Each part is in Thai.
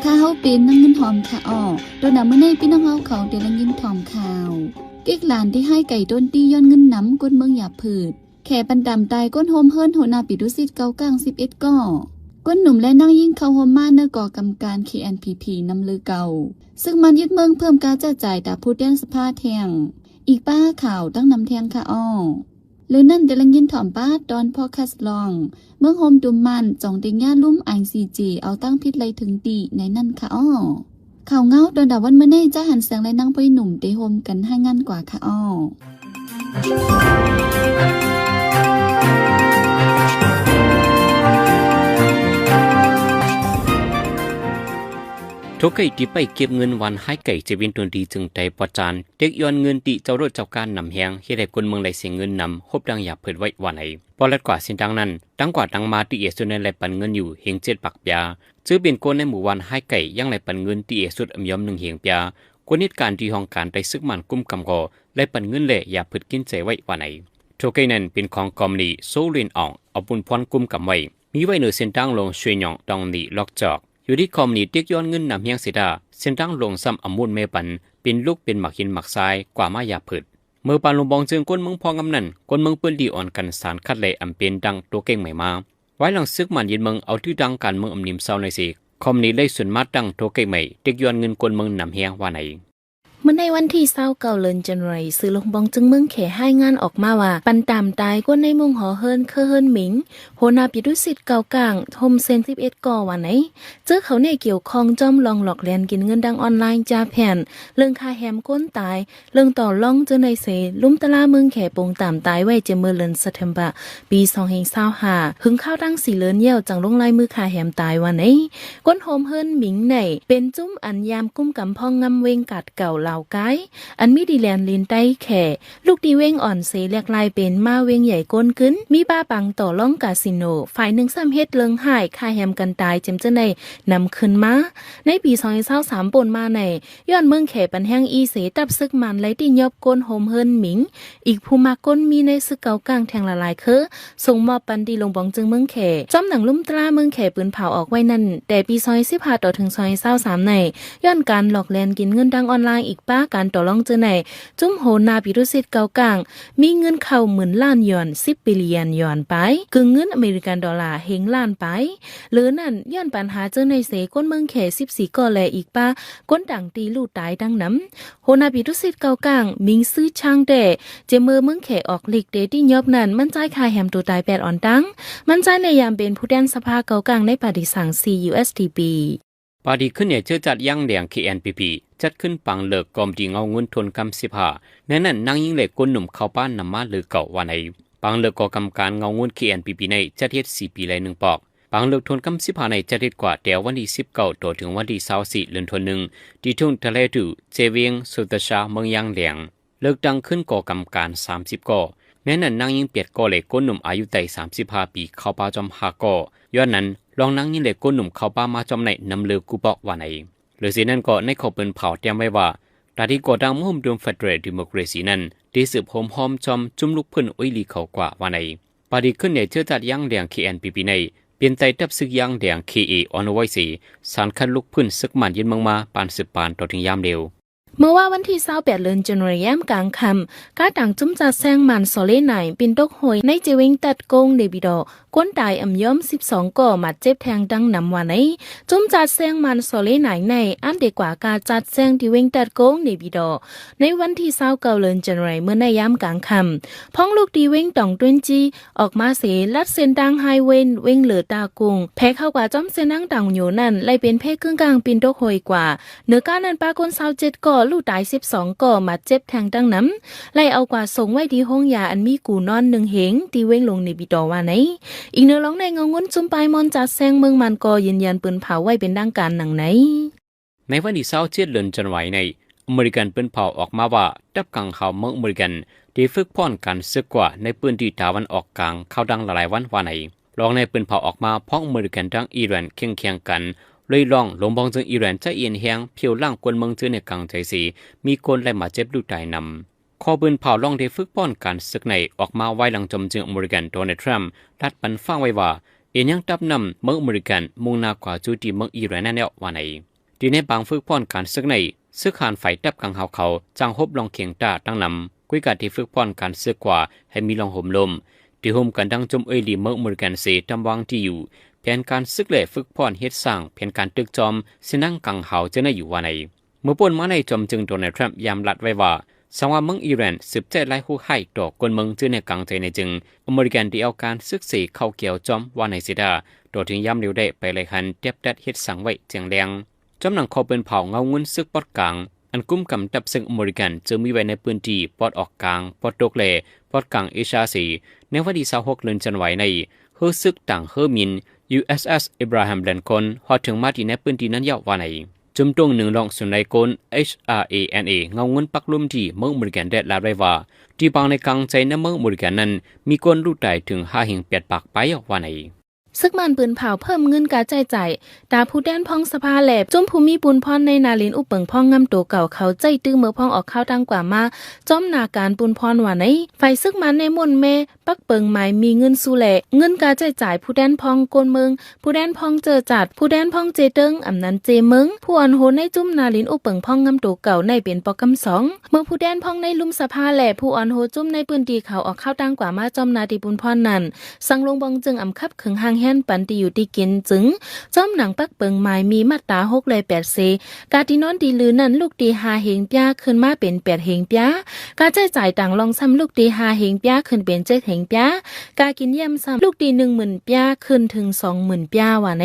ข้าเฮาเป็นนังเงินหอมค่ะอ้อโดนมื้อในพี่น้องเฮาเขาเดลังยินหอมข่าวเก๊กหลานที่ให้ไก่ต้นตีย้อนเงินน้ำก้นเมืองหยาผืดแข่ปันดำตายก้นโฮมเฮิรนโหนาปิดุสิตเก้ากลาง11ก่อก้นหนุ่มและนั่งยิ่งเข้าโฮมมาเนื้อก่อกำการ KNPP นำลือเก่าซึ่งมันยึดเมืองเพิ่มการจ่ายจ่ายตาผู้แดนสภาแทงอีกป้าข่าวตั้งนำแทงค่ะอ้อหรือนั่นเดลังยินถ่อมป้าดอนพอคัสลองเมืองโฮมดุมมันจ่องเต็งย่าลุ่มไอซีจีเอาตั้งพิษไรถึงดีในนั่นค่ะอ้อข่าวเงาโดนด่าวันเมื่อในจ้าหันแสงและนั่งไปหนุ่มเตโฮมกันให้งานกว่าค่ะอ้อทุกไก่ที่ไปเก็บเงินวันให้ไก่จะวินตัวดีจึงใจประจานเด็กย้อนเงินตีเจ้ารถเจ้าการนำแหงให้ได้คนเมืองไหลเสียเงินนำฮบดังหยาบเผิดไว้วันไหนพอลัดกว่าสินดังนั้นดังกว่าดังมาตีเอสุดในไหลปันเงินอยู่เฮง7 ปักยาซื้อเป็นโกนในหมู่วันให้ไก่ยังไหลปันเงินตีเอสุดอมยอม1 เฮงปยาคนนิดการที่ห้องการได้ซึกมันกุ้มกำกอไหลปันเงินเละหยาบเผิดกินใจไว้วันไหนทุกไก่นั้นเป็นของกอมนีโซลินอ่องเอาบุญพรกุ้มกำไว้มีไว้เหนือเส้นดังลงช่วยหยองดองนีล็อกจอกอยู่ที่คอมนีเด็กย้อนเงินนำเฮียงเสดาเส้นดังลงซ้ำอมุนเมปันเป็นลูกเป็นหมักหินหมักทรายกว่ามายาผืดเมื่อปานลงบองจึงก้นเมืองพองกำนันก้นเมืองปืนดีอ่อนกันสารคัดเลยอำเป็นดังตัวเก่งใหม่มาไว้หลังซึกมันยินเมืองเอาที่ดังการเมืองอำนิมเศร้าในสิคอมนีได้ส่วนมาดังตัวเก่งใหม่เด็กย้อนเงินก้นเมืองนำเฮียงว่าไหนเมื่อในวันที่29เดือนธันวาคมสื่อลงบองจึงเมืองแขให้งานออกมาว่าปันตามตายก้นในมุงหอเฮิรนเคอเฮิรนหมิงโหนาปิดุสิตเก่ากลางโฮมเซน11ก่อวันไหนเจอเขาเนี่ยเกี่ยวข้องจอมลองหลอกแลนกินเงินดังออนไลน์จาแผ่นเรื่องค่าแฮมก้นตายเรื่องต่อล่องเจอในเสลุ่มตะลาเมืองแขปงตามตายไว้เจเมื่อเดือนสิงหาคมปี2025หึงข้าวตั้ง4เดือนเยี่ยวจังลงลายมือค่าแฮมตายวันไหนก้นโฮมเฮิรนหมิงไหนเป็นจุ้มอันยามกุ้มกำพองงำเวงกัดเก่าเหล่าไกอันมีดีแลนลินใต้แข่ลูกดีเว้งอ่อนเสเรียกลายเป็นมาเว้งใหญ่ก้นกึ้นมีบ้าปังต่อล่องกาสิโนฝ่ายหนึ่งซ้ำเฮ็ดเลิงหายค่าแฮมกันตายเจมเจในนำขึ้นมาในปี2023ปนมาในย้อนเมืองแข่ปันแห้งอีเสตับซึกมันไหลที่ยอบก้นโฮมเฮิรนหมิงอีกผู้มาก้นมีในซึกเก่ากลางแทงละลายคือส่งมอบปันดีลงบองจึงเมืองแข่จอมหนังลุ่มตราเมืองแข่ปืนเผาออกไว้นั่นแต่ปี2015ต่อถึง2023ในย้อนการหลอกแลนกินเงินดังออนไลน์อีกป้าการต่อรองเจอไหนจุ้มโหนาปิรุสิตเก่ากลางมีเงินเข้า10,000 ล้านหยวน10 บิลเลียนหยวนไปกึ่งเงินอเมริกันดอลลาร์เฮงล้านไปหรือนั่นย้อนปัญหาเจอในเสก้นเมืองแข่14ก่อแลอีกป้าก้นดังตีลู่ตายดังน้ำโหนาปิรุสิตเก่ากลางมิงซื้อช่างแต่เจเมืองแข่ออกลีกเดที่ยอบนั่นมันจ่ายค่าแฮมตัวตาย8ออนตังมันจ่ายในยามเป็นผู้แทนสภาเก่ากลางในปฏิสัง CUSDPปาดีขึ้นเนี่ยเชื่อจัดยังแดง KNPP จัดขึ้นปังเลิกกอมดีเงาเงินทนกำ15ในนั้นนางยิงเหล็กก้นหนุ่มเข้าป้านนำมาหรือเก่าวันไหนปังเลิกก่อกำการเงาเงิน KNPP ในจัดเฮ็ด4 ปีเลย1 ปอกปังเลิกทนกำ15ในจัดเฮ็ดกว่าเดี๋ยววันที่19ต่อถึงวันที่24เดือนธันวาคมที่ทุ่งทะเลดูเจเวียงสุตชาเมืองยังแดงเลิกดังขึ้นก่อกำการ30ก่อในนั้นนางยิงเปียดก่อเหล็กก้นหนุ่มอายุได้35 ปีเข้าป้าจอม5ก่อย้อนนั้นลองนั่งยินเหล็กก้นหนุ่มเข้าป้ามาจอมในนำเลือกูบอกว่าไหนหรือสินั่นก็ในขอเป็นเผาเตรียมไว้ว่าตาที่ก่อดังมุ่งดวงเฟดเรดิโมคราซีนั้นได้สืบหอมจอมจุ่มลูกเพื่อนอุ้ยลีเขากว่าว่าไหนปาดีขึ้นเนี่ยเชื่อจัดยังแดง KNPP ในเปลี่ยนใจทับซึกยังแดง KA ออนไว้สีสารคัดลูกเพื่อนซึกมันยินมังมาปานสืบปานต่อถึงยามเร็วเมื่อว่าวันที่28เดือนธันวาคมกลางค่ำก้าต่างจุ้มจัดแซงมันโซเลไหนปินตกหอยในเจวิงตัดโกงเดบิดอก้นตายอ่ำย้อม12ก่อมาเจ็บแทงดังนำวันไหนจุ้มจัดแซงมันโซเลไหนในอันเด็กกว่าการจัดแซงที่เวงตัดโกงเดบิดอในวันที่29เดือนธันวาคมเมื่อในยามกลางค่ำพ้องลูกดีเวงต่องต้นจีออกมาเสลัดเส้นดังไฮเวนเวงเหลือตากุงแพ้เข้ากว่าจ้อมเส้นดังต่างอยู่นั่นไล่เป็นเพศครึ่งกลางปินตกหอยกว่าเนื้อก้านั้นปาก้น27ก่อลูกตาย12ก่อมาเจ็บแทงดังน้ำไล่เอากว่าส่งไว้ที่ห้องยาอันมีกูนอน1 เหงตีเว้งลงในบิดอว่าไหนอีกเนื้อร้องในเงาเงินจุ่มปลายมอนจัดแซงเมืองมันก็ยืนยันปืนเผาไว้เป็นดังการหนังไหนในวันที่27เดือนธันวาคมในอเมริกันปืนเผาออกมาว่าดับกลางเขาเมืองอเมริกันที่ฝึกพ่อนกันซึกกว่าในปืนที่ตะวันออกกลางเข้าดังหลายวันว่าไหนรองในปืนเผาออกมาพ้องอเมริกันทั้งอิหร่านเคียงกันเลยลองลงบองจึงอิหร่านจะเอียนแหงเพียวล่างกวนเมืองเจอในกลางใจสีมีคนไล่มาเจ็บลูกตายนำข้อปืนเผาล่องที่ฝึกป้อนการศึกในออกมาไว้หลังจมจึงอเมริกันโดนัลด์ทรัมป์รัดปันฟังไว้ว่า เอ็นยังตับนำเมืองอเมริกันมุ่งหน้ากว่าจูดีเมืองอิหร่านนั่นแล้ววันไหนดีในบางฝึกป้อนการซึกในซึกขานไฟดับกังเขาจังฮบลองเขียงตาตั้งนำกุยกาที่ฝึกป้อนการซึกกว่าให้มีลองห่มลมที่ห่มกันดังจมลีเมืองอเมริกันเสตำวางที่อยู่แผนการซึกเล่ฝึกป้อนเฮ็ดสร้างแผนการตึกจอมเสนั่งกังเขาจะได้อยู่วันไหนเมื่อป่นมาในจอมจึงโดนัลด์ทรัมป์ยามลัดไว้ว่าสังว่าเมืองอิหร่านสืบใจไล่คู่ให้ต่อกนเมืองจื้อในกังใจในจึงอเมริกันที่เอาการซึกเสเข้าเกี่ยวจอมวันไหนสิดาโดยถึงย้ำเร็วได้ไปเลยคันเจ็บดัดเฮ็ดสังไว้เจียงแรงจำหนังคอเป็นเผาเงาเงินซึกปอดกลางอันกุ้มกำจับซึ่งอเมริกันจะมีไว้ในพื้นที่ปอดออกกลางปอดตกเล่ปอดกลางเอเชียสีในวันที่26 เดือนธันวาคมในเฮอซึกต่างเฮอมิน USS Abraham Lincoln ฮอดถึงมาที่ในพื้นที่นั้นยาววันไหนจุ่มตรงหนึ่งลองสุนไลโกน HRANA เงาเงินปักลุ่มที่เมืองอเมริกันได้ลาไว้ว่าที่บางในกลางใจในเมืองอเมริกันนั้นมีคนรู้ได้ถึง5-8 ปากไปวันไหนซึกมันปืนเผาเพิ่มเงินการจ่ายจ่ายตาผู้แดนพ้องสภาแหลบจุ่มภูมิบุญพรในนาลินอุปเปิงพ้องงำตัวเก่าเขาใจตื้อเมื่อพ้องออกข้าวดังกว่ามาจ้อมนาการปุนพรว่าไหนไฟซึกมันในมนแม่ปักเปิงหมายมีเงินสู้แหลเงินการจ่ายจ่ายผู้แดนพ้องโกนเมืองผู้แดนพ้องเจอจัดผู้แดนพ้องเจเติงอำนั้นเจเมืองผู้อ่อนโหในจุ่มนาลินอุปเปิงพ้องงำตัวเก่าในเป็นปอกำ2เมื่อผู้แดนพ้องในลุ่มสภาแหลผู้อ่อนโหจุ่มในปืนดีเขาออกข้าวดังกว่ามาจ้อมนาดีบุญพรนั้นสังลงบองจึงอำคับขึงหางแฮนปันตีอยู่กินจึงจอมหนังปักเปิงหมายมีมาตรา6เลย8เซกาที่นอนดีลือนั้นลูกดี5เฮงปยาขึ้นมาเป็น8เฮงปยากาใช้จ่ายต่างลองซ้ำลูกดี5เฮงปยาขึ้นเป็น7เฮงปยากากินเยี่ยมซ้ำลูกดี 10,000 ปยาขึ้นถึง 20,000 ปยาว่าไหน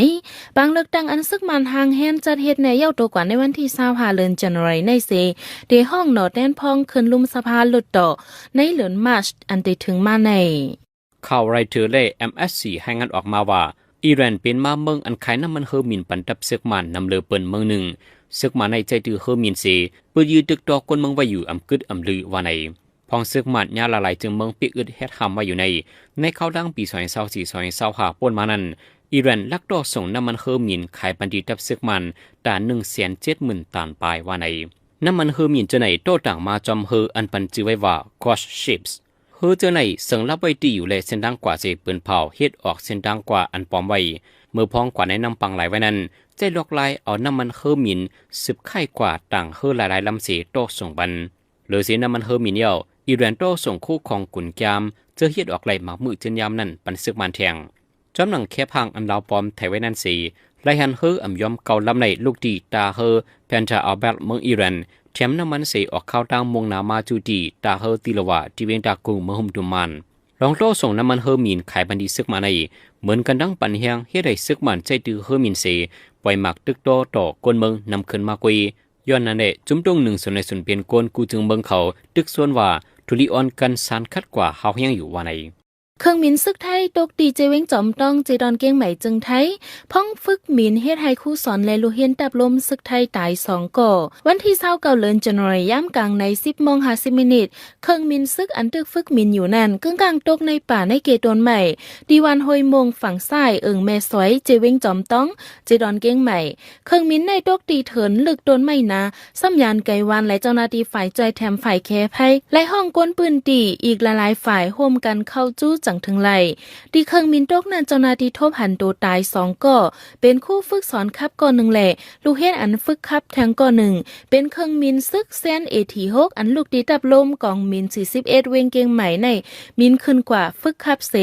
บางเลือกตั้งอันซึกมันหางแฮนจัดเฮ็ดในเย้าโตกว่าในวันที่25เดือนธันวาคมในเซเดห้องหนอแดนพองขึ้นลุมสภาลุดต่อในเดือนมาร์ชอันได้ถึงมาในข่าวไรเธอเล่ MSC ให้งานออกมาว่าอิหร่านเป็นมาเมืองอันขายน้ำมันเฮอร์มินปันทับซึกมันนำเลือเปิ่นเมืองหนึ่งซึกมันในใจตือเฮอร์มินเสเพื่อยืดตึกดอกคนเมืองไว้อยู่อำกึดอำลือว่าในพองซึกมันยาละลายจึงเมืองปีอึดเฮ็ดหำไว้อยู่ในเข้าดังปี2024-2025ป่นมานั้นอิหร่านลักดอกส่งน้ำมันเฮอร์มินขายปันดีทับซึกมันตา 170,000 ตันปลายว่าในน้ำมันเฮอร์มินจะไหนโตต่างมาจอมเฮออันปันจือไว้ว่า Ghost Shipsเฮอเจอในเสิงรับไว้ตีอยู่เลยเส้นดังกว่าเสปืนเผาเฮ็ดออกเส้นดังกว่าอันปลอมไว้เมื่อพ้องกว่าในน้ำปังไหลไว้นั้นใจลอกลายเอาน้ำมันเฮอร์มินสืบไข่กว่าต่างเฮอหลายๆลำเสโตส่งบันหรือเสียน้ำมันเฮอร์มินเดียวอิหร่านโตส่งคู่ของกุนยามเจอเฮ็ดออกไหลหมากมือจนยามนั้นปันซึกมันแทงจำหนังแคบหางอันลาวปลอมไทยไว้นั่นสีไล่หันเฮออ่ำยอมเก่าลำในลูกดีตาเฮอแพนจาอัลเบร์ตเมืองอิหร่านแถมน้ำมันเสออกเข้าตั้งมงนามาจูดีตาเฮอติลวะที่เวียงตากุงเมืองหุมดุมันลองโตส่งน้ำมันเฮอร์มินขายบันดีซึกมาในเหมือนกันดังปันเฮียงเฮ็ดให้ซึกมันใจตือเฮอร์มินเสปล่อยหมักตึกโตต่อกวนเมืองนำขึ้นมากุยย้อนนั่นแหละจุ่มตรงหนึ่งส่วนในส่วนเปลี่ยนกวนกูจึงเมืองเขาตึกส่วนว่าทุลีออนกันสารคัดกว่าเฮาเฮียงอยู่ว่าในเครื่องมินซึกไทยตกดีเจเว้งจอมต้องเจดอนเกียงใหม่จึงไทยพ้องฝึกมินเฮ็ดให้คู่สอนและลูเฮียนตับลมซึกไทยตาย2ก่อวันที่29เดือนธันวาคมย่ำกลางใน 10:50 นเครื่องมินซึกอันตึกฝึกมินอยู่นั่นกึ่งกลางตกในป่าในเกตนใหม่ดีวันห้วยมงฝั่งซ้ายแม่สวยเจเว้งจอมต้องเจดอนเกียงใหม่เครื่องมินในตกดีเถินลึกตนใหม่นะซ้ำยานไกวันและเจ้าหน้าที่ฝ่ายใจแถมฝ่ายแคไพและห้องกวนปืนตีอีกหลายๆฝ่ายร่วมกันเข้าจู้จังถึงไหลดีเครื่องมินตกนั้นเจ้าหน้าที่ทบหันตัวตาย2ก่อเป็นคู่ฝึกสอนคับก่อ1แหละลูกเฮ็ดอันฝึกคับแทงก่อ1เป็นเครื่องมินซึกเซน AT6 อันลูกดีตับลมกองมิน41เวงเกียงใหม่ในมินขึ้นกว่าฝึกคับเซ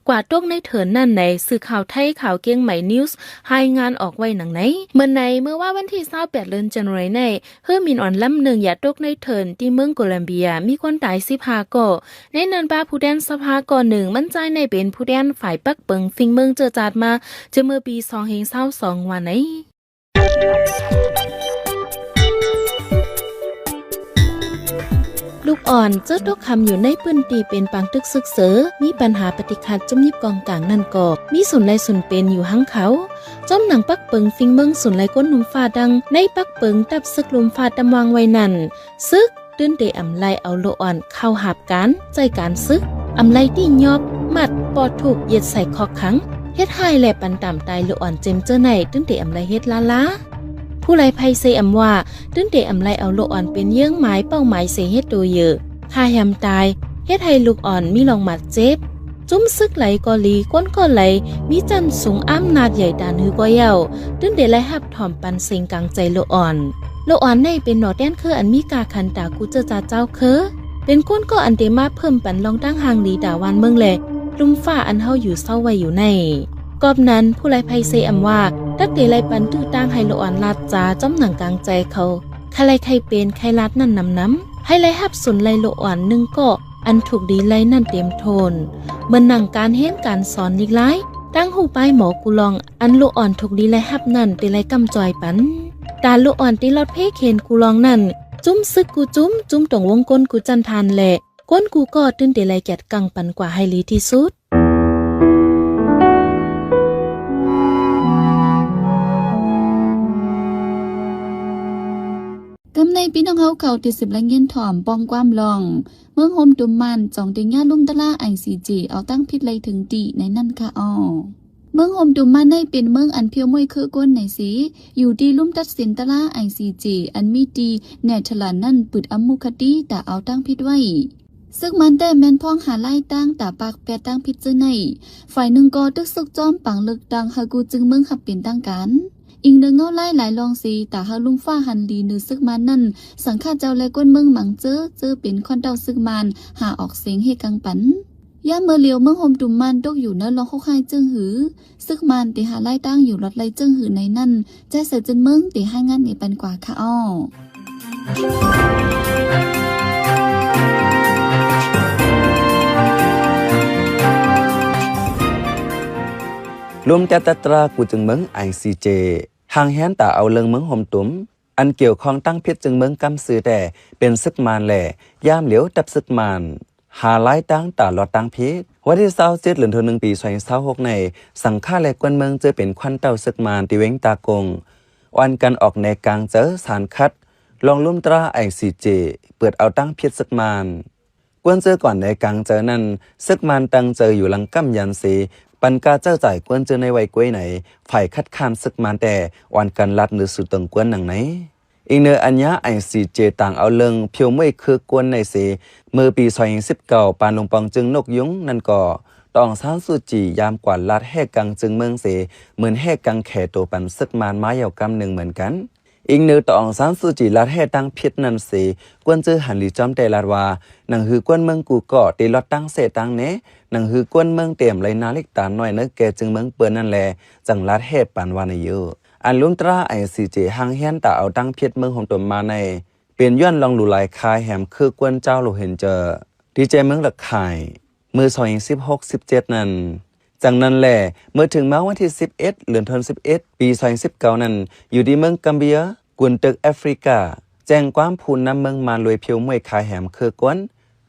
กว่าตกในเถินนั่นในสื่อข่าวไทยข่าวเกียงใหม่นิวส์รายงานออกไว้หนังไหนเมื่อว่าวันที่28เดือนธันวาคมในเฮอมินอ่อนลำ1อย่าตกในเถินที่เมืองโคลัมเบียมีคนตาย15ก่อในนั้นป้าผู้แดนสภาก่อ1มั่นใจในเป็นผู้แดนฝ่ายปักเปิงฟิงเมืองเจอจาดมาจะเมื่อปี2022วันไหนลูกอ่อนเจ้าตกคำอยู่ในปืนตีเป็นปังตึกซึกเสือมีปัญหาปฏิคัดจมยิบกองกลางนั่นกอบมีสุนไลสุนเป็นอยู่หังเขาจอมหนังปักเปิงฟิงเมืองสุนไลก้นนุ่มฟ้าดังในปักเปิงตับซึกลุมฟ้าดำวางไว้นั่นซึกตื้นเดอำไลเอาลูกอ่อนเข้าหาบการใจการซึกอำไลที่ยอบมัดปอดถูกเหยียดใส่คอขังเฮ็ดให้แหลปันต่ำตายลูกอ่อนเจมเจอไหนตื้นเดอำไลเฮ็ดลาผู้ไลไพเซอำว่าตื้นเดอำไลเอาลูกอ่อนเป็นเยื่องหมายเป้าหมายเสเฮ็ดตัวเยอะฆ่ายำตายเฮ็ดให้ลูกอ่อนมีลองหมัดเจ็บ จุ้มซึกไหลกอลีก้นก็ไหลมีจันสูงอ้ำนาดใหญ่ดานหือก็เยาตึ้งเดลัยหับถ่อมปันเสียงกลางใจโลอ่อนในเป็นหนอแดนคืออันมีกาคันตากูเจอจ่าเจ้าคือเป็นก้นก็อันเดมาเพิ่มปันลองตั้งหางลีดาวันเมืองแหลลุมฟ้าอันเฮาอยู่เศร้าไว้อยู่ในกอบนั้นผู้ไล่ไพเซอำว่าดักเดลัยปันตื้อตั้งให้โลอ่อนลาดจาจ้อมหนังกลางใจเขาใครไล่ใครเป็นใครลัดนั่นน้ำให้ไล่หับสุนไล่โลอ่อนนึงก็อันถูกดีไล่นั่นเต็มโทนเมื่อหนังการเห็นการสอนอีกหลายตั้งหูป้ายหมอกูลองอันโลอ่อนถูกดีไล่หับนั่นเตไล่กำจอยปันตาโลอ่อนตีลอดเพเคนกูลองนั่นจุ้มซึกกูจุ้มตรงวงก้นกูจันทานแหละก้นกูก็ตื้นเตไล่แกดกังปันกว่าให้ลีที่สุดกำในพี่น้องเฮาเขาติด10ละเงินถ่อมปองความลองเมืองโฮมตุมมันจ่องติญาลุ่มตะล่า ICJ เอาตั้งพิษเลยถึงดีในนั่นค่ะอ้อเมืองโฮมตุมมันได้เป็นเมืองอันเพียวมวยคือก้นในสีอยู่ดีลุ่มตัดสินตะล่า ICJ อันมีดีเนเธอร์แลนด์นั่นปึดอัมมุคดีแต่เอาตั้งพิษไว้ซึ่งมันแต่แม่นพ้องหาไล่ตั้งแต่ปากแปรตั้งพิษจื้อในฝ่ายหนึ่งก็ตึกซึกจอมปังเลิกดังฮากูจึงเมืองขับเป็นตั้งกันอิงเดิงเงาไล่หลายลองสีแต่ฮาลุงฟ้าหันดีนือซึกมันนั่นสังฆาเจ้าและก้นเมืองหมังเจอเป็นคอนเต้าซึกมันหาออกเสียงเฮกังปันย่าเมื่อเลียวเมืองโฮมตุมมันตกอยู่เนื้อลองเข้าค่ายจึงหือซึกมันตีหาไล่ตั้งอยู่รถไล่จึงหือในนั่นใจเสือจนเมืองตีให้งานนี่ปันกว่าค่ะอ้อรวมแต่ตรากูจึงเมือง ICJ หางแหนตาเอาเรื่องเมืองห่มตุ้มอันเกี่ยวข้องตั้งพิษจึงเมืองกำซื้อแต่เป็นซึกมานแหล่ย่ามเหลียวดับซึกมานหาไล่ตั้งตาลอดตั้งพิษวันที่27เดือนธันวาคมปี2026ในสังฆาและกวนเมืองเจอเป็นควันเต้าซึกมานที่เว้งตากงวันกันออกในกลางเจอสารคัดลองลุ่มตรา ICJ เปิดเอาตั้งพิษซึกมานกวนเจอก่อนในกลางเจอนั้นซึกมานตั้งเจออยู่หลังกำยันสีปันกาเจ้าจ่ายกวนเจอในไว้กล้วยไหนฝ่ายคัดค้านซึกมานแต่วันกันลัดหรือสุดตึงกวนหนังไหนอีกเนื้ออัญญา ICJ ต่างเอาเรื่องเพียวไม่คือกวนในเสเมื่อปี2019ปานลงปองจึงนกยุงนั่นก็ต้องสร้างสุจียามกว่าลัดแห่กังจึงเมืองเสเหมือนแห่กังแข่ตัวปันซึกมานไม้ยาวกำหนึ่งเหมือนกันอีกเนื้อต้องสร้างสุจีลัดแห่ตั้งพิษนั่นเสกวนเจอหันหลีจอมแต่ลาดว่าหนังหือกวนเมืองกูก็ตีลอดตั้งเสตั้งเนหนังหือกวนเมืองเต็มไรนาลิกตาหน่อยเนื้อแกจึงเมืองเปิดนั่นแหละจังลัดแห่ปันวานเยอะอันลุ่มตรา ICJ หางแหนตาเอาตั้งพิษเมืองของตนมาในเป็นย้อนลองหลู่หลายคายแหมคือกวนเจ้าโลเห็นเจอดีใจเมืองหลักขายมือ2016-17นั้นจากนั้นแหละเมื่อถึงมาวันที่11เดือนธันวาคมปี2019นั้นอยู่ที่เมืองกัมเบียกวนตึกแอฟริกาแจ้งความพูนนำเมืองมาลวยเพียวมวยคายแหมคือกวน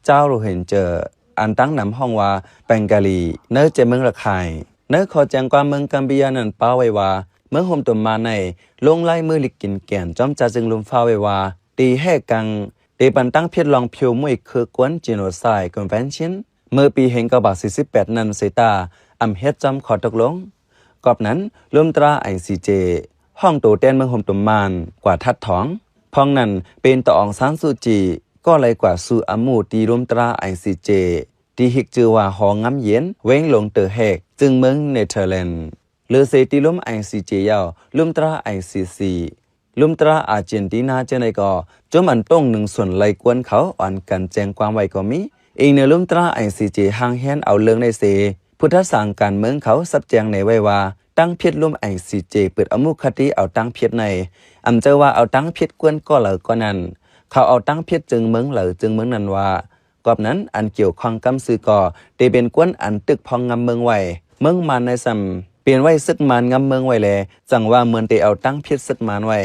เจ้าโลเห็นเจออันตั้งนำห้องว่าแบงกาลีเนื้อเจเมืองหลักขายเนื้อขอแจ้งความเมืองกัมเบียนั้นป้าไว้ว่าเมื่อห่มตัวมาในลงไล่มือลิกกินแก่นจอมจ่าจึงลุมฟ้าไว้ว่าตีแห่กังตีปันตั้งเพียรลองเพียวมวยคือกวนจีโนไซด์คอนเวนชั่นเมื่อปี1948นั้นเสตาอำเฮ็ดจอมขอตกลงกอบนั้นรวมตรา ICJ ห้องโตแตนเมืองห่มตัวมานกว่าทัดท้องพ้องนั้นเป็นตอองซานซูจีก็เลยกว่าสู่อมูตีรวมตรา ICJ ที่ฮิกจือว่าหองำเย็นเว้งลงเตอแหกจึงเมืองเนเธอร์แลนด์หรือเซติลุม ICJ ยาวลุมตรา ICC ลุมตราอาร์เจนตินาเจาไนก็จมอันต้องหนึ่งส่วนไล่กวนเขาอ่อนกันแจ้งความไว้ก็มีอีกในลุมตรา ICJ หางแฮนเอาเรื่องในเสพุทธสังการเมืองเขาสับแจงในไว้ว่าตั้งเพียรลุม ICJ เปิดอมุคติเอาตั้งเพียรในอำเจอว่าเอาตั้งเพียรกวนก็เหลือก็นั้นเขาเอาตั้งเพียรจึงเมืองเหลือจึงเมืองนั้นว่ากอบนั้นอันเกี่ยวข้องกำซื้อก่อได้เป็นกวนอันตึกพองงำเมืองไว้เมืองมาในซ้ำเปลี่ยนไว้ซึกมานงำเมืองไว้แลจังว่าเหมือนได้เอาตั้งเพียรซึกมานไว้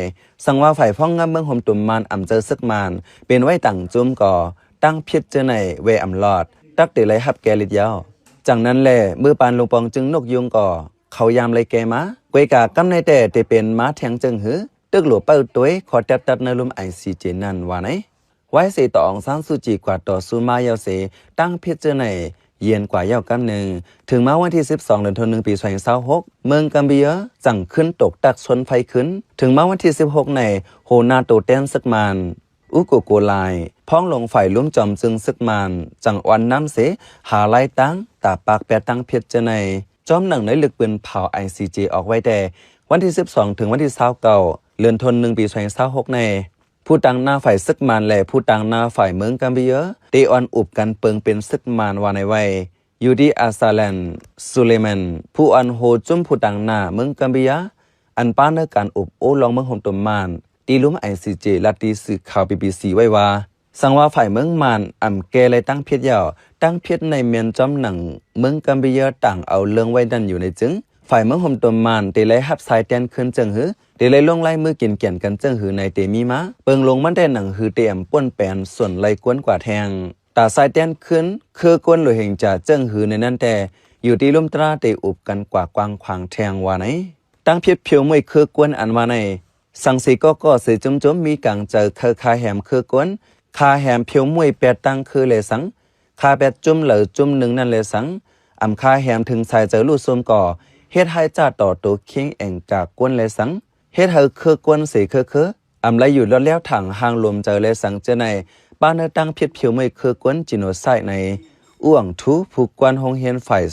สั่งว่าฝ่ายพ้องงำเมืองห่มตุ่มมานอำเจอซึกมานเป็นไว้ตั้งจุ่มก่อตั้งเพียรเจอในเวอำลอดตักได้ไหลหับแกลิดยาวจังนั้นแหละมือปานลงปองจึงนกยุงก่อเขายามไรแกมากวยกากำในแต่ได้เป็นม้าแทงจึงหือตึกหลวเป้าตัวขอตัดในลุม ICJ นั่นว่าไหนไว้เสต่อองซานซูจีกว่าต่อสู้มายาวเสตั้งเพียรเจอในเย็นกว่ายาวกำหนึ่งถึงมาวันที่12เดือนธันวาคมปี2026เมืองกัมเบียจังขึ้นตกตักชนไฟขึ้นถึงมาวันที่16ในโฮนาโตเตนซึกมาน อุโกโกไลพ้องลงฝ่ายลุ่มจอมจึงซึกมานจังวันน้ำเสหาไล่ตั้งตาปากแปดตั้งเพียรจะในจอมหนังในลึกปืนเผา ICJ ออกไว้แต่วันที่12ถึงวันที่29เดือนธันวาคมปี2026ในผู้ตั้งหน้าฝ่ายซึกมานและผู้ตั้งหน้าฝ่ายเมืองกัมพูชาเตออนอุบกันเปิงเป็นซึกมานวาในไว้ยูดีอาซาแลนซูเลมันผู้อันโฮจุ่มผู้ตั้งหน้าเมืองกัมพูชาอันป้าเนการอุบโอลองเมืองโฮมตมมานตีลุ่ม ICJ ลัดตีสื่อข่าว BBC ไว้ว่าสังว่าฝ่ายเมืองมานอำแกเลยตั้งเพียรยาวตั้งเพียรในเมียนจอมหนังเมืองกัมพูชาต่างเอาเรื่องไว้ดันอยู่ในจึงฝ่ายเมืองโฮมตมมานเตไลฮับสายแตนขึ้นจึงหือเตไลลงไล่มือกินเกี่ยนกันจึงหือในเตมีมาเปิงลงมันได้หนังหือเตมป้นแปนส่วนไล่กวนกว่าแทงตาสายแตนขึ้นคือกวนหรือเห็นจะจึงหือในนั้นแต่อยู่ที่ลุ่มตราเตอุบกันกว่ากวางขวางแทงว่าไหนตั้งเพียรเพียวมวยคือกวนอันว่าในสังสีก็เสือจุ่มมีกังเจอเคอคาแหมคือกวนคาแหมเพียวมวยแปดตั้งคือเลยสังคาแปดจุ่มเหลือจุ่มหนึ่งนั่นเลยสังอำคาแหมถึงสายเจอลู่ส้มก่อเฮ็ดให้จ่าต่อตัวเคียงแอ่งจากกวนเลยสังเฮ็ดให้คือกวนสีคืออำไรอยู่แล้วถังห่างลมเจอเลยสังเจอในบ้านเนตั้งเพียรเพียวมวยคือกวนจิโนไซในอ้วงทูผู้กวนห้องเฮียนฝ่าย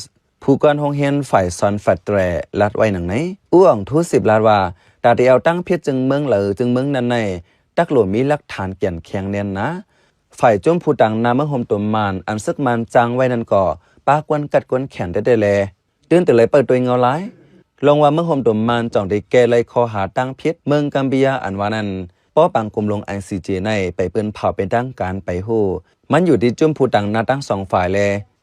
ผู้กวนห้องเฮียนฝ่ายซอนฝัดแตรลัดไว้หนังไหนอ้วงทู10ลาดว่าตาเดียวตั้งเพียรจึงเมืองเหลือจึงเมืองนั้นในตักหลวมีหลักฐานเกี่ยนแข็งแน่นนะฝ่ายจมผู้ตังนาเมืองโฮมตุมมานอันซึกมันจางไว้นั่นก่อปากวนกัดกวนแขนได้แลตื่นแต่เลยเปิดตัวเงาหลายลงว่าเมืองโฮมตุมมานจ่องได้แก่เลยคอหาตั้งเพียรเมืองกัมพูชาอันว่านั้นป้อปังกลมลง ICJ ในไปเปิ้นเผาเป็นตั้งการไปฮู้มันอยู่ที่จุมผู้ตังนาตั้ง2ฝ่ายแล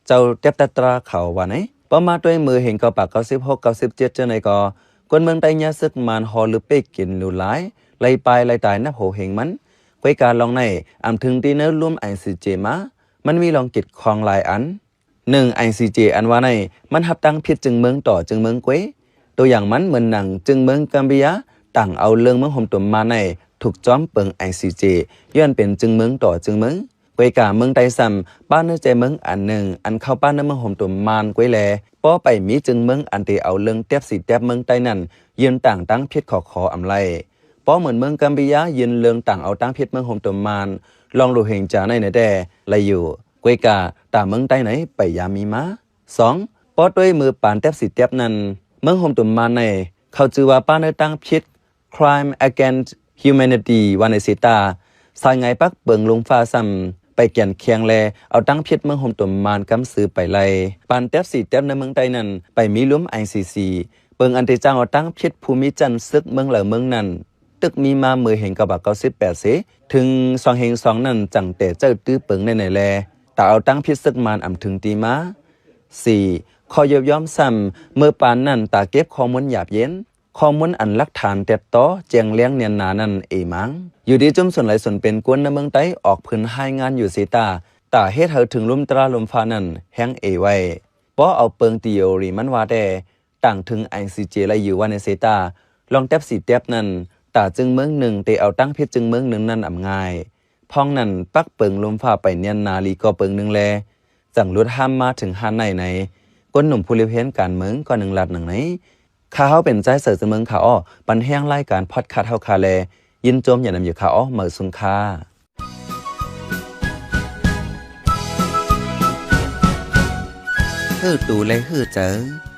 เจ้าเต็บตะตราเขาว่าไหนป้อมาด้วยมือเห็นกอปาก96 97เจ้าในก่อกวนเมืองไตญาซึกมานฮอหรือเปกินหลู่หลายไล่ไปไล่ตายนับโหเหงมันไว้การลองในอำถึงตีเนื้อร่วม ICJ มามันมีลองกิจคลองหลายอัน1 ICJ อันว่าในมันหับตั้งผิดจึงเมืองต่อจึงเมืองกวยตัวอย่างมันเหมือนหนังจึงเมืองกัมพูชาต่างเอาเรื่องเมืองโฮมตุมมาในถูกจ้อมเปิง ICJ ย้อนเป็นจึงเมืองต่อจึงเมืองไว้กาเมืองไตซ้ำบ้านเนื้อใจเมืองอันหนึ่งอันเข้าบ้านเนื้อเมืองโฮมตุมมานกวยแลป้อไปมีจึงเมืองอันที่เอาเรื่องแทบสิแทบเมืองไตนั่นยืนต่างตั้งเพียรขออำไลป้อเหมือนเมืองกัมพูชายืนเรื่องต่างเอาตั้งเพียรเมืองโฮมตุมมานลองดูเห็นจาในแด่ไลอยู่กวยกาตามเมืองไตไหนไปยามีมา2ป้อด้วยมือปานแทบสิแทบนั้นเมืองโฮมตุมมานในเขาจือว่าป้าเนื้อตั้งเพียร crime against humanity วันในสิตาสายไงปักเบิงลงฟ้าซ้ำไปเกี่ยนเคียงแลเอาตั้งเพียรเมืองโฮมตุมมานกำซื้อไปไล่ปานแทบสิแทบในเมืองไตนั้นไปมีล้ม ICCเปิงอันที่จ้างเอาตั้งเพียรภูมิจันทร์ซึกเมืองเหล่าเมืองนั้นตึกมีมามือเห็นกบ98เสถึง2เฮง2นั้นจังแต่เจ้าตื้อเปิงในแลแต่เอาตั้งเพียรซึกมานอำถึงตีมา4ขอยย้อมซ้ำเมื่อปานนั้นตาเก็บข้อมูลหยาบเย็นข้อมูลอันหลักฐานแต่ต่อแจงเลี้ยงเนียนนานั้นมังอยู่ดีจุ่มส่วนไหลส่วนเป็นกวนในเมืองไต้ออกพื้นให้งานอยู่สีตาเฮ็ดเฮาถึงลุ่มตราลมฟ้านั้นแห้งไว้ป้อเอาเปิงติโอรีมันว่าแต่ต่างถึง ICJ ไลอยู่ว่าในเซตาลองแทบสิแทบนั้นจึงเมืองหนึ่งเอาตั้งเพียรจึงเมืองหนึ่งนั้นอ่ำง่ายพ้องนั้นปักเปิงลมฟ้าไปเนียนนาลีก็เปิงหนึ่งแลจังลดห้ามมาถึงหานในก้นหนุ่มผู้เลี้ยงเพี้ยนการเมืองก็หนึ่งลัดหนึ่งไหนข้าเฮาเป็นใจเสือเมืองข้าอ้อปันแห้งไล่การพอดคาเฮาคาแลยินโจมอย่านำอยู่ข้าอ้อเหมือสุนคาฮื้อตูเลยฮื้อเจอ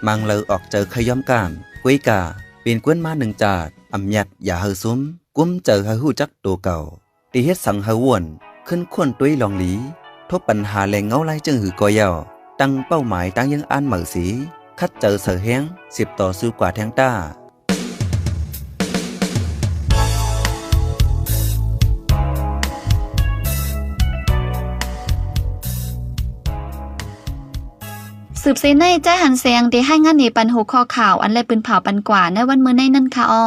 มังเลอออกเจอขย้อมการกุยกาเป็นกวนมาหนึ่งจาดอำยัดอย่าเฮาซุ้มกุ้มเจอเฮาหู้จักตัวเก่าตีเฮ็ดสังเฮาวนขึ้นควนตุ้ยลองหลีทบปัญหาแรงเงาไล่จึงหือกอยาวตั้งเป้าหมายตั้งยังอันเหมือสีคัดเจอเสือแห้ง10ต่อสู้กว่าแทงต้าสืบเสในใจหันเสียงได้ให้งานในปันหัวข้อข่าวอันแลปืนเผาปันกว่าในวันมื้อในนั่นค่ะอ้อ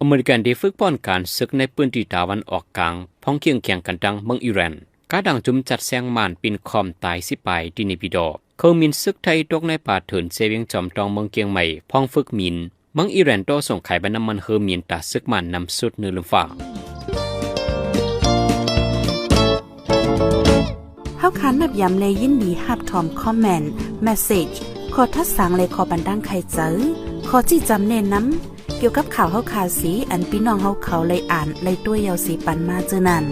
อเมริกันได้ฝึกป้อนการศึกในพื้นที่ตะวันออกกลางพ้องเคียงแข่งกันดังเมืองอิหร่านกาดังจุมจัดแซงมานปินคอมตาย10 ปายที่ในปีดอเขามินซึกไทยตกในป่าเถินเซเวียงจอมตองเมืองเกียงใหม่พ้องฝึกมินเมืองอิหร่านโตส่งไข่บรรน้ำมันเฮอร์มีนตาซึกมันนำสุดเนื้อลมฟ้าเฮาคันนับยำเลยยินดีฮับทอมคอมเมนต์เมสเสจขอทัดสังเลยขอบันดังไข่เจอขอจี้จำเน้นน้ำ เกี่ยวกับข่าวเฮาข่าวสีอันพี่น้องเฮาเขาเลยอ่านเลยตัวยาวสีปันมาเจอนั่น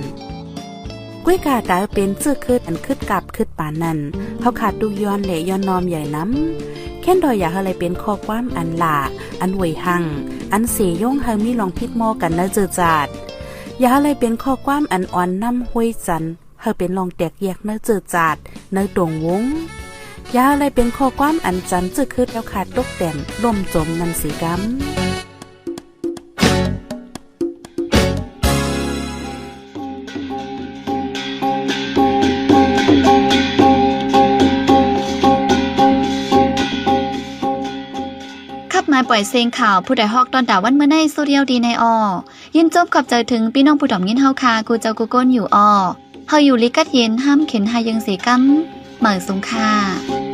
ก้วยกาตาเป็นเสื้อคืดอันคืดกับคืดปานนั้นเฮาขาดดูย้อนและย้อนนอมใหญ่น้ำแค่นดอยอยากอะไรเป็นข้อความอันหลาอันหวยหังอันเสยย่งเฮามีลองพิดหมอกันนะเจอจาดอย่าอะไรเป็นข้อความอันอ่อนน้ำห้วยจันเฮาเป็นลองแตกแยกเนื้อเจอจาดเนื้อตรงวงอย่าอะไรเป็นข้อความอันจันเจอคืดแล้วขาดตกแต่นล่มจมนันสีกำมาปล่อยเสียงข่าวผู้ใดฮอกตอนดาวันเมื่อในโซเดียลดีในอยินจบขอบใจถึงพี่น้องผู้ถ่อมยินเฮาคากูเจ้ากูก้นอยู่เฮาอยู่ลิกัดเย็นห้ามเข็นหายังเสกัมเหมือสงค่า